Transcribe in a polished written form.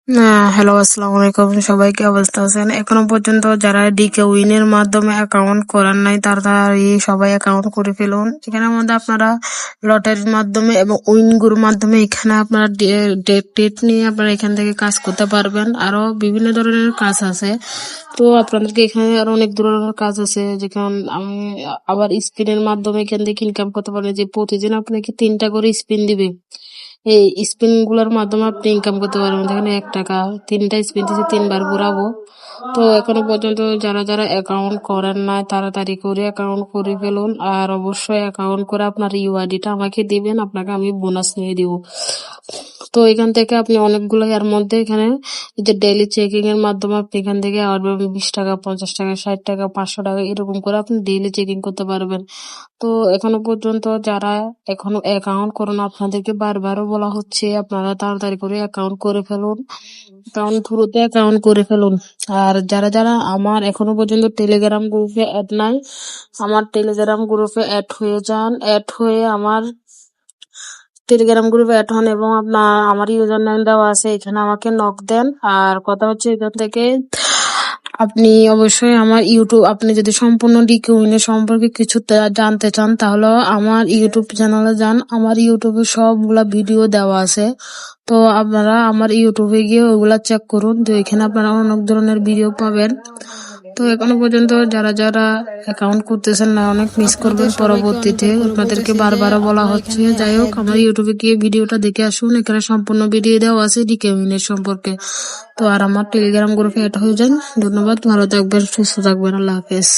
Hello, আসসালামু আলাইকুম। সবাই কি অবস্থা আছেন? এখনো পর্যন্ত যারা ডিকে উইনের মাধ্যমে অ্যাকাউন্ট করার নাই তাড়াতাড়ি সবাই অ্যাকাউন্ট করে ফেলুন। এখানের মধ্যে আপনারা লটারির মাধ্যমে এবং উইনগুলোর মাধ্যমে এখানে আপনারা ডেট নিয়ে আপনারা এখান থেকে কাজ করতে পারবেন। আরো বিভিন্ন ধরনের কাজ আছে। তো আপনাদেরকে এখানে আরো অনেক ধরনের কাজ আছে, যেখানে আমি আবার স্পিনের মাধ্যমে এখান থেকে ইনকাম করতে পারবেন, যে প্রতিদিন আপনাকে 3টা করে স্পিন দিবে। এই স্পিন গুলোর মাধ্যমে আপনি ইনকাম করতে পারবেন। দেখেন 1 টাকা, 3টা স্পিন দিচ্ছে, 3বার ঘুরাবো। তো এখনো পর্যন্ত যারা যারা অ্যাকাউন্ট করেন না তাড়াতাড়ি করে অ্যাকাউন্ট করে ফেলুন। আর অবশ্যই অ্যাকাউন্ট করে আপনার ইউআইডিটা আমাকে দিবেন, আপনাকে আমি বোনাস নিয়ে দিব। তো এখান থেকে আপনি অনেকগুলো এর মধ্যে এখানে এই যে ডেইলি চেকিং এর মাধ্যমে আপনি এখান থেকে 20 টাকা, 50 টাকা, 60 টাকা, 500 টাকা এরকম করে আপনি ডেইলি চেকিং করতে পারবেন। তো এখনো পর্যন্ত যারা এখনো অ্যাকাউন্ট করেন আপনাদেরকে বারবারও বলা হচ্ছে আপনারা তাড়াতাড়ি করে অ্যাকাউন্ট করে ফেলুন, অ্যাকাউন্ট থ্রুতে অ্যাকাউন্ট করে ফেলুন। আর যারা যারা আমার এখনো পর্যন্ত টেলিগ্রাম গ্রুপে অ্যাড নাই, আমার টেলিগ্রাম গ্রুপে অ্যাড হয়ে যান। অ্যাড হয়ে আমার টেলিগ্রাম গ্রুপে অ্যাড হন এবং আপনার আমার ইউজার নেম দেওয়া আছে, এখানে আমাকে নক দেন। আর কথা হচ্ছে এখান থেকে আপনি অবশ্যই আমার ইউটিউব, আপনি যদি সম্পূর্ণ ডিকে উইনের সম্পর্কে কিছু জানতে চান তাহলে আমার ইউটিউব চ্যানেলে যান। আমার ইউটিউবে সবগুলা ভিডিও দেওয়া আছে। তো আপনারা আমার ইউটিউবে গিয়ে ওগুলা চেক করুন, তো এখানে আপনারা অনেক ধরনের ভিডিও পাবেন। তো এখনো পর্যন্ত যারা যারা অ্যাকাউন্ট করতেছেন না অনেক মিস করবেন পরবর্তীতে, আপনাদেরকে বারবারও বলা হচ্ছে। যাই হোক, আমার ইউটিউবে গিয়ে ভিডিওটা দেখে আসুন, এখানে সম্পূর্ণ ভিডিও দেওয়া আছে ডিকে উইনের সম্পর্কে। তো আর আমার টেলিগ্রাম গ্রুপে অ্যাড হয়ে যান। ধন্যবাদ, ভালো থাকবেন, সুস্থ থাকবেন, আল্লাহ হাফেজ।